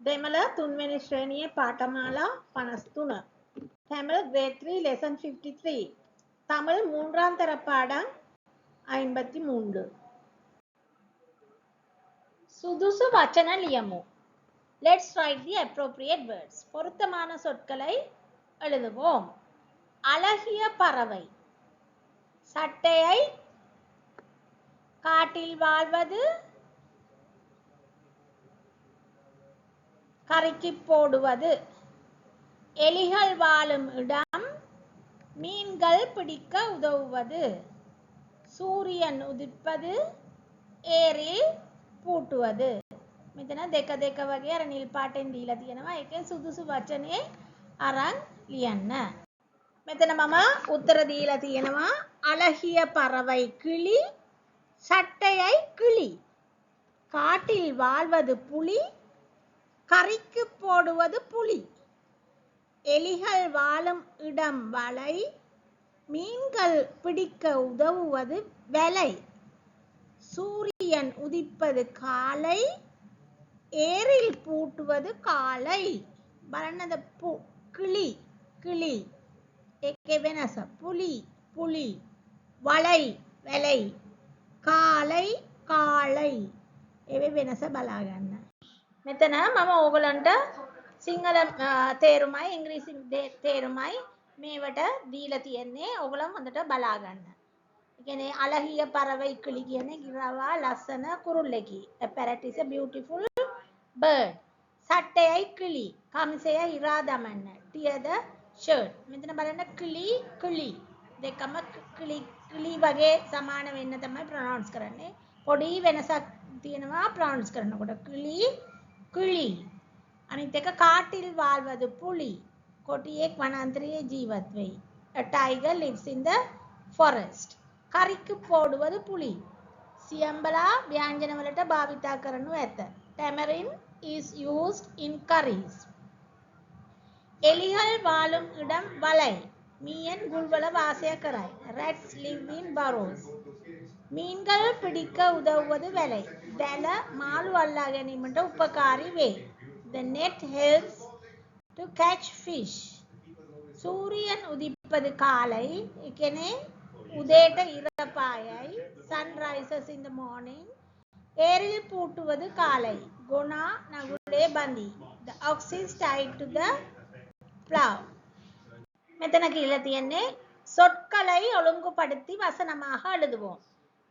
දෙමළ තුන්වෙනි ශ්‍රේණියේ පාඨමාලා 53. Tamil grade 3 lesson 53. Tamil மூன்றாம் தர பாடம் 53. சுதுசு வச்சன லியமு. Let's write the appropriate words. பொருத்தமான சொற்களை எழுதுவோம். அழகிய பறவை, சட்டையை, காட்டில் வாழ்வது, கறிக்கு போடுவது, எலிகள் வாழும் இடம், மீன்கள் பிடிக்க உதவுவது, சூரியன் உதிப்பது, ஏரில் பூட்டுவது. මෙතන දෙක දෙක වගේ අර නිල් පාටෙන් දීලා තියෙනවා. ඒකෙන් සුදුසු වචනේ අරන් ලියන්න. මෙතන මම උත්තර දීලා තියෙනවා. அழகிய பறவை கிளி, சட்டையை கிளி, காட்டில் வாழ்வது புலி, கறிக்கு போடுவது புலி, எலிகள் வாழும் இடம் வலை, மீன்கள் பிடிக்க உதவுவது வலை, சூரியன் உதிப்பது காலை, ஏரில் பூட்டுவது காலை. බලන්නද கிளி கிளி ඒකේ වෙනස පුලි පුලි වලයි වැලයි කාලයි කාලයි ඒවේ වෙනස බලා ගන්න. මෙතන මම ඕගලන්ට සිංහල තේරුමයි ඉංග්‍රීසි තේරුමයි මේවට දීලා තියෙන්නේ. ඕගලන් හොඳට බලා ගන්න. ඒ කියන්නේ අලහිය පරවයි කිලි කියන්නේ ගිරවා ලස්සන කුරුල්ලෙකි. A parrot is a beautiful bird. සට්ටයයි කිලි කමිසය Hira දමන්න. tear the shirt. මෙතන බලන්න කිලි කිලි දෙකම කිලි කිලි වගේ සමාන වෙන්න තමයි ප්‍රොනවුන්ස් කරන්නේ. පොඩි වෙනසක් තියෙනවා ප්‍රොනවුන්ස් කරනකොට. කිලි කිලි. අනිත් එක කාටිල් வாழ்வது පුලි. කොටියෙක් වනාන්තරයේ ජීවත් වෙයි. A tiger lives in the forest. කරිக்கு போடுவது පුලි. සියම්බලා ව්‍යංජන වලට භාවිතා කරනු ඇත. tamarind is used in curries. එලිහල් வாழும் இடம் வலை. மீன் ගුල්වල වාසය කරයි. rats live in burrows. மீன்கள் பிடிக்க உதவுவது வலை. දැල මාළු අල්ලා ගැනීමට උපකාරී වේ. the net helps to catch fish. Suryan උදිප්පது කාලයි. ඒ කියන්නේ උදේට ඉර පායයි. sun rises in the morning. ஏரில் பூட்டுவது காலை. குணா நகுலே பந்தி. the ox is tied to the plow. මෙතන කියලා තියෙන්නේ சொற்களை ஒழுங்குபடுத்தி வசனமாக எழுதுவோம்.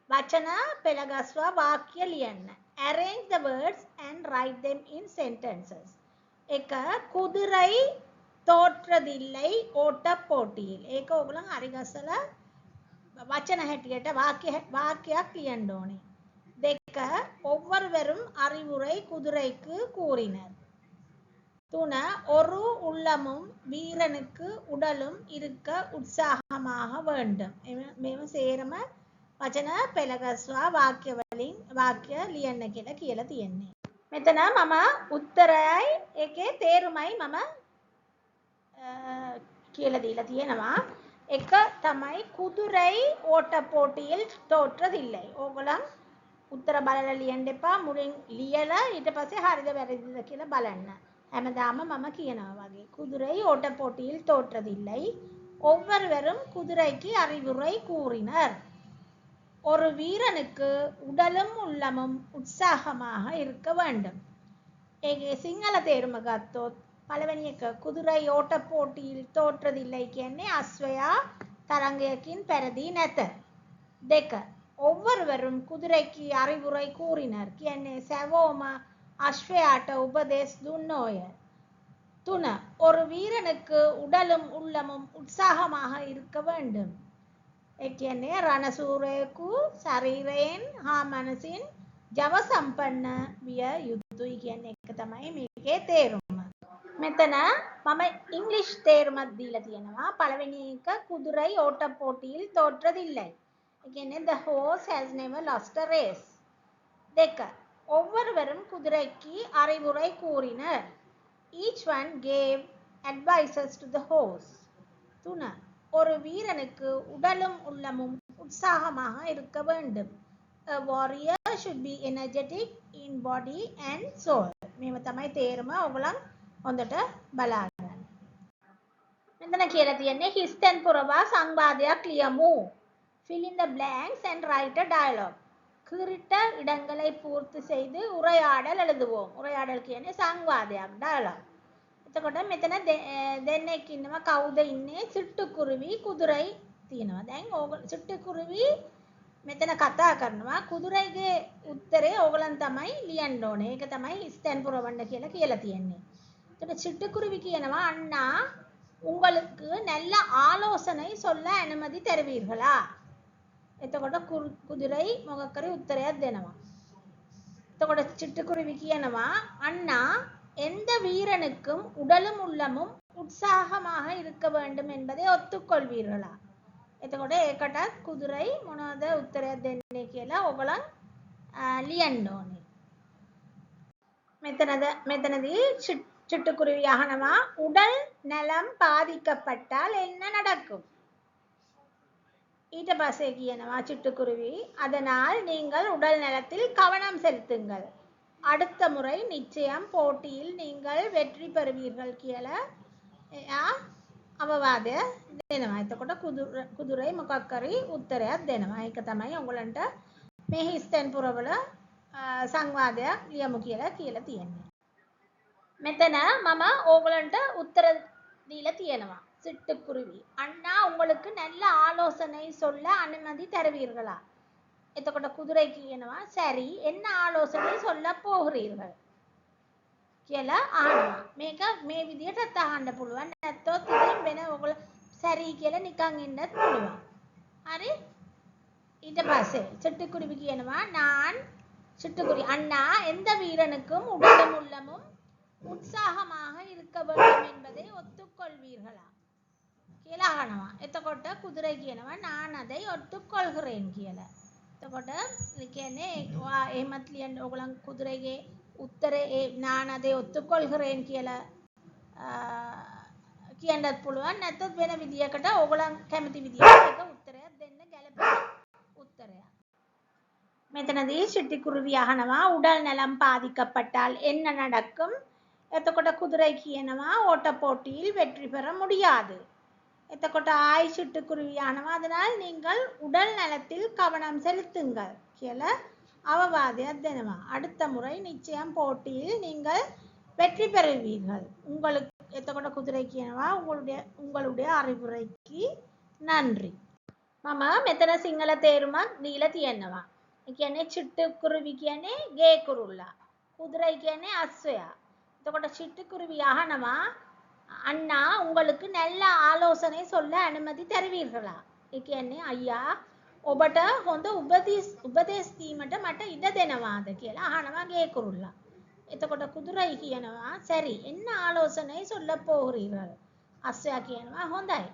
වචන පෙළගස්වා වාක්‍ය ලියන්න. arrange the words and write them in sentences. එක குதிரை தோற்றதில்லை ஓட்ட போட்டியில். ඒක ඔයගොල්ලන් හරි ගස්සලා වචන හැටියට වාක්‍යයක් ලියන්න ඕනේ. දෙක ஒவ்வொருவரும் அறிவுரை குதிரைக்கு கூறினர். துண ஒரு உள்ளமும் வீரனுக்கு உடலும் இருக்க උත්සාහமாக வேண்டும். මේව සේරම වචන පෙළගස්වා වාක්‍ය වලින් වාක්‍ය ලියන්න කියලා තියෙන්නේ. මෙතන මම උත්තරයයි ඒකේ තේරුමයි මම කියලා දීලා තියෙනවා. එක තමයි කුදුරයි ඕට போட்டியில் தோற்றதில்லை. ඕගොල්ලන් උත්තර බලලා ලියන්න එපා. මුලින් ලියලා ඊට පස්සේ හරිද වැරදිද කියලා බලන්න. හැමදාම මම කියනවා වගේ குதிரை ஓட்ட போட்டியில் தோற்றதில்லை. ஒவ்வொருவரும் குதிரைக்கு அறிவுரை கூறினர். ஒரு வீரனுக்கு உடலும் உள்ளமும் உற்சாகமாக இருக்க வேண்டும். ඒකේ සිංහල තේරුම ගත්තොත් පළවෙනි එක குதிரை ஓட்ட போட்டியில் தோற்றதில்லை කියන්නේ අශ්වයා තරඟයකින් පෙරදී නැත. දෙක ஒவ்வொருவரும் குதிரைக்கு அறிவுரை கூறினர் කියන්නේ සැවොම அஸ்வயாட்ட உபதேශ දුන්නෝය. තුන ஒரு வீரனுக்கு உடலும் உள்ளமும் உற்சாகமாக இருக்க வேண்டும். ඒ කියන්නේ රණසූරයෙකු ශරීරයෙන් හා මනසින් ජව සම්පන්න විය යුතුයි කියන එක තමයි මේකේ තේරුම. මෙතන මම ඉංග්‍රීසි තේරුමක් දීලා තියෙනවා. පළවෙනි එක குதிரை ஓட்ட போட்டியில் தோற்றதில்லை. ඒ කියන්නේ the horse has never lost a race. දෙක ஒவ்வொருவரும் குதிரைக்கு அறிவுரை கூறினர். each one gave advices to the horse. துண ஒரு வீரனுக்கு உடலும் உள்ளமும் உற்சாகமாக இருக்க வேண்டும். A warrior should be energetic in body and soul. මේව තමයි තේරුම. ඔයගොල්ලන් හොඳට බලන්න. මෙතන කියලා තියෙන්නේ හිස්තැන් පුරවා සංවාදයක් ලියමු. Fill in the blanks and write a dialogue. குறித்த இடங்களை பூர்த்தி செய்து உரையாடல் எழுதுவோம். உரையாடல் කියන්නේ සංවාදයක් dialogue. එතකොට මෙතන දෙන්නෙක් ඉන්නවා. කවුද ඉන්නේ? සිට්ටුකුරුවි කුදුරයි තියෙනවා. දැන් ඕගොල්ලෝ සිට්ටුකුරුවි මෙතන කතා කරනවා. කුදුරයිගේ උත්තරේ ඕගොල්ලන් තමයි ලියන්න ඕනේ. ඒක තමයි හිස්තැන් පුරවන්න කියලා තියෙන්නේ. එතකොට සිට්ටුකුරුවි කියනවා அண்ணா உங்களுக்கு நல்ல ஆலோசனை சொல்ல அனுமதி தருவீர்களா? එතකොට කුදුරයි මොකක්කරි උත්තරයක් දෙනවා. එතකොට சிட்டுக்குருவி කියනවා அண்ணா எந்த வீரனுக்கும் உடலும் உள்ளமும் உற்சாகமாக இருக்க வேண்டும் என்பதை ஒத்துக்கொள்வீர்களா? එතකොට ඒකට කුදුරයි මොනවද උත්තරයක් දෙන්නේ කියලා ඔයගොල්ලන් ලියන්න ඕනේ. මෙතනදී சிட்டுக்குருவி அகனமா உடல் நலம் பாதிக்கப்பட்டால் என்ன நடக்கும்? ඊට පස්සේ කියනවා சிட்டுக்குருவி அதனால் நீங்கள் உடல் நலத்தில் கவனம் செலுத்துங்கள். அடுத்த முறை நிச்சயம் போட்டியில் நீங்கள் வெற்றி பெறுவீர்கள் කියලා අවවාදය දෙනවා. එතකොට කුදුරයි මොකක් කරි උත්තරයක් දෙනවා. ඒක තමයි ඔයගලන්ට මේ හිස්තැන් පුරවල සංවාදයක් ලියමු කියලා තියෙන්නේ. මෙතන මම ඕගලන්ට උත්තර දීලා තියෙනවා. சிட்டுக்குருவி அண்ணா உங்களுக்கு நல்ல ஆலோசனை சொல்ல அனுமதி தருவீர்களா? එතකොට කුදුරයි කියනවා சரி என்ன ஆலோசனை சொல்ல போகிறீர்கள் කියලා අහනවා. මේක මේ විදිහට අහන්න පුළුවන්. නැත්නම් ඉතින් වෙන ඔයගොල්ලෝ சரி කියලා නිකන් ඉන්නත් පුළුවන්. හරි? ඊට පස්සේ சிட்டுக்குருவி කියනවා சிட்டுக்குருவி அண்ணா எந்த வீரனுக்கும் உடலும் உள்ளமும் உற்சாகமாக இருக்க வேண்டும் என்பதை ஒத்துக்கொள்வீர்களா කියලා අහනවා. එතකොට කුදුරයි කියනවා நான் அதை ஒத்துக்கொள்கிறேன் කියලා. එතකොට කියන්නේ එහෙමත් ලියන්න ඕගලන් කුදුරයිගේ උත්තරේ நான் அதை ஒத்துக்கொள்கிறேன் කියලා කියන්නත් පුළුවන්. නැත්නම් වෙන විදියකට ඕගලන් කැමති විදියට ඒක උත්තරයක් දෙන්න ගැලපෙන උත්තරයක්. මෙතනදී சிட்டுக்குருவி අහනවා உடல் நலம் பாதிக்கப்பட்டால் என்ன நடக்கும்? එතකොට කුදුරයි කියනවා ஓட்ட போட்டியில் வெற்றி பெற முடியாது. එතකොට ආයි சிட்டுக்குருவி අහනවා அதனால் நீங்கள் உடல் நலத்தில் கவனம் செலுத்துங்கள் කියලා අවවාදයක් දෙනවා. அடுத்த முறை நிச்சயம் போட்டியில் நீங்கள் வெற்றி பெறுவீர்கள். உங்களுக்கு එතකොට කුදුරයි කියනවා உங்களுடைய அறிவுரைக்கு நன்றி. මම මෙතන සිංහල තේරුමක් දීලා තියෙනවා. ඒ කියන්නේ சிட்டுக்குருவி කියන්නේ ගේ කුරුල්ලා. කුදුරයි කියන්නේ අස්වැයා. එතකොට சிட்டுக்குருவி අහනවා அண்ணா உங்களுக்கு நல்ல ஆலோசனை சொல்ல அனுமதி தருவீர்களா? ඒ කියන්නේ අයියා ඔබට හොඳ උපදෙස් දීමට මට ඉඩ දෙනවාද කියලා අහනවා ගේ කුරුල්ලා. එතකොට කුදුරයි කියනවා சரி என்ன ஆலோசனை சொல்ல போகிறீர்கள்? අස්වැයා කියනවා හොඳයි.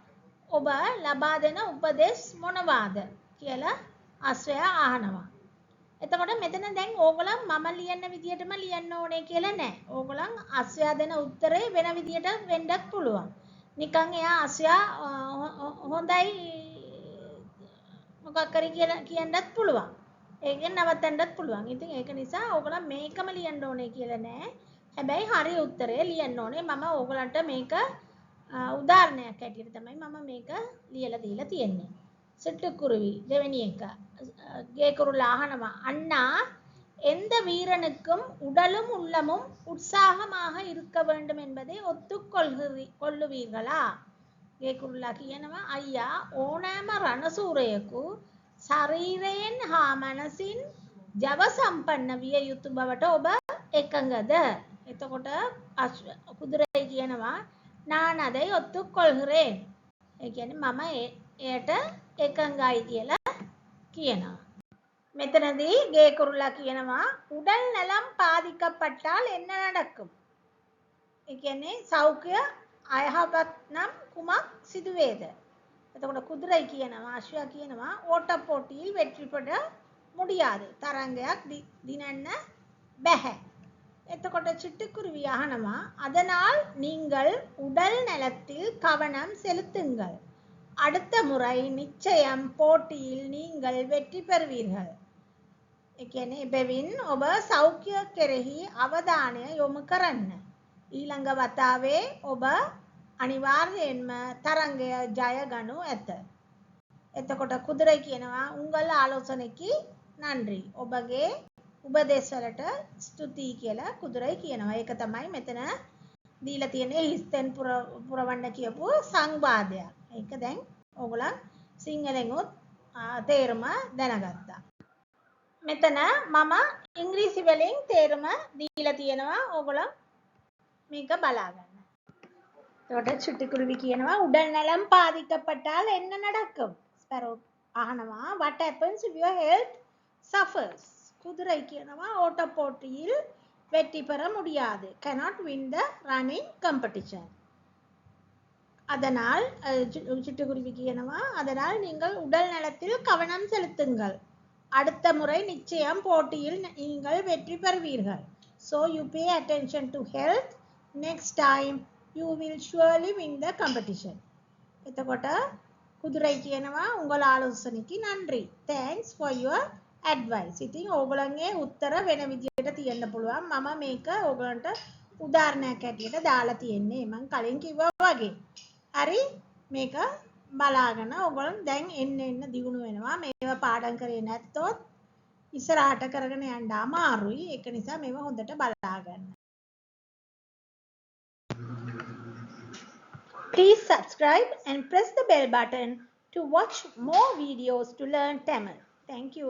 ඔබ ලබා දෙන උපදෙස් මොනවාද කියලා අස්වැයා අහනවා. එතකොට මෙතන දැන් ඕගොල්ලන් මම ලියන විදියටම ලියන්න ඕනේ කියලා නෑ. ඕගොල්ලන් අස්වැයා දෙන උත්තරේ වෙන විදියට වෙන්නත් පුළුවන්. නිකන් එයා අස්වැයා හොඳයි මොකක් කරි කියලා කියන්නත් පුළුවන්. ඒකෙන් නවත්තන්නත් පුළුවන්. ඉතින් ඒක නිසා ඕගොල්ලන් මේකම ලියන්න ඕනේ කියලා නෑ. හැබැයි හරි උත්තරේ ලියන්න ඕනේ. මම ඕගොල්ලන්ට මේක උදාහරණයක් හැටියට තමයි මම මේක ලියලා දීලා තියෙන්නේ. சிட்டுக்குருவி දෙවෙනි එක ගේ කුරුල්ලා අහනවා அண்ணா எந்த வீரனுக்கும் உடலும் உள்ளமும் உற்சாகமாக இருக்க வேண்டும் என்பதை ஒத்துக்கொள்ளுவீர்களா? ගේ කුරුල්ලා කියනවා අයියා ඕනෑම රණසූරයෙකු ශරීරයෙන් හා මනසින් ජව සම්පන්න විය යුතු බවට ඔබ එකඟද? එතකොට කුදුරයි කියනවා நான் அதை ஒத்துக்கொள்கிறேன். ඒ කියන්නේ මම එයට එකඟයි කියලා කියනවා. මෙතනදී ගේ කුරුල්ලා කියනවා උඩල් නලම් පාදිකපට්ටාල් එන්න நடக்கும். ඒ කියන්නේ සෞඛ්‍ය අයහපත් නම් කුමක් සිදු වේද? එතකොට කුදුරයි කියනවා අශ්වයා කියනවා ஓட்ட போட்டியில் வெற்றி பெற முடியாது. තරංගයක් දිනන්න බැහැ. එතකොට சிட்டுக்குருவி அகனமா அதனால் நீங்கள் உடல் நலத்தில் கவனம் செலுத்துங்கள். அடுத்த முறை நிச்சயம் போட்டியில் நீங்கள் வெற்றி பெறுவீர்கள். ඒ කියන්නේ එබැවින් ඔබ සෞඛ්‍ය කෙරෙහි අවධානය යොමු කරන්න. ඊළඟ වතාවේ ඔබ අනිවාර්යයෙන්ම තරංගය ජය ගනු ඇත. එතකොට කුදුරයි කියනවා උංගල් ආලෝචනෙකි නන්රි. ඔබගේ උපදේශ වලට ස්තුතියි කියලා කුදුරයි කියනවා. ඒක තමයි මෙතන දීලා තියෙන්නේ හිස්තෙන් පුරවන්න කියපු සංවාදයක්. ඒක දැන් ඕගොල්ලන් සිංහලෙන් උත් තේරුම දැනගත්තා. මෙතන මම ඉංග්‍රීසි වලින් තේරුම දීලා තියෙනවා. ඕගොල්ලන් මේක බලා ගන්න. එතකොට චුටිකුරුවි කියනවා උடல் நலம் பாதிக்கப்பட்டால் என்ன நடக்கும்? ස්පැරෝ අහනවා what happens if your health suffers? குதிரை කියනවා ஓட்ட போட்டியில் வெற்றி பெற முடியாது. cannot win the running competition. அதனால் சிட்டுக்குருவி කියනවා அதனால் நீங்கள் உடல் நலத்தில் கவனம் செலுத்துங்கள். அடுத்த முறை நிச்சயம் போட்டியில் நீங்கள் வெற்றி பெறுவீர்கள். So you pay attention to health. Next time you will surely win the competition. එතකොට කුදුරයි කියනවා උංගල ආලෝචනෙකි නන්රි. Thanks for your advice. ඉතින් ඕගොල්ලන්ගේ උත්තර වෙන විදිහට තියෙන්න පුළුවන්. මම මේක ඕගොල්ලන්ට උදාහරණයක් ඇටියට දාලා තියෙන්නේ මම කලින් කිව්වා වගේ. හරි මේක බලාගෙන ඕගොල්ලන් දැන් එන්න දියුණු වෙනවා. මේවා පාඩම් කරේ නැත්තොත් ඉස්සරහට කරගෙන යන්න අමාරුයි. ඒක නිසා මේව හොඳට බලා ගන්න. Please subscribe and press the bell button to watch more videos to learn Tamil. Thank you.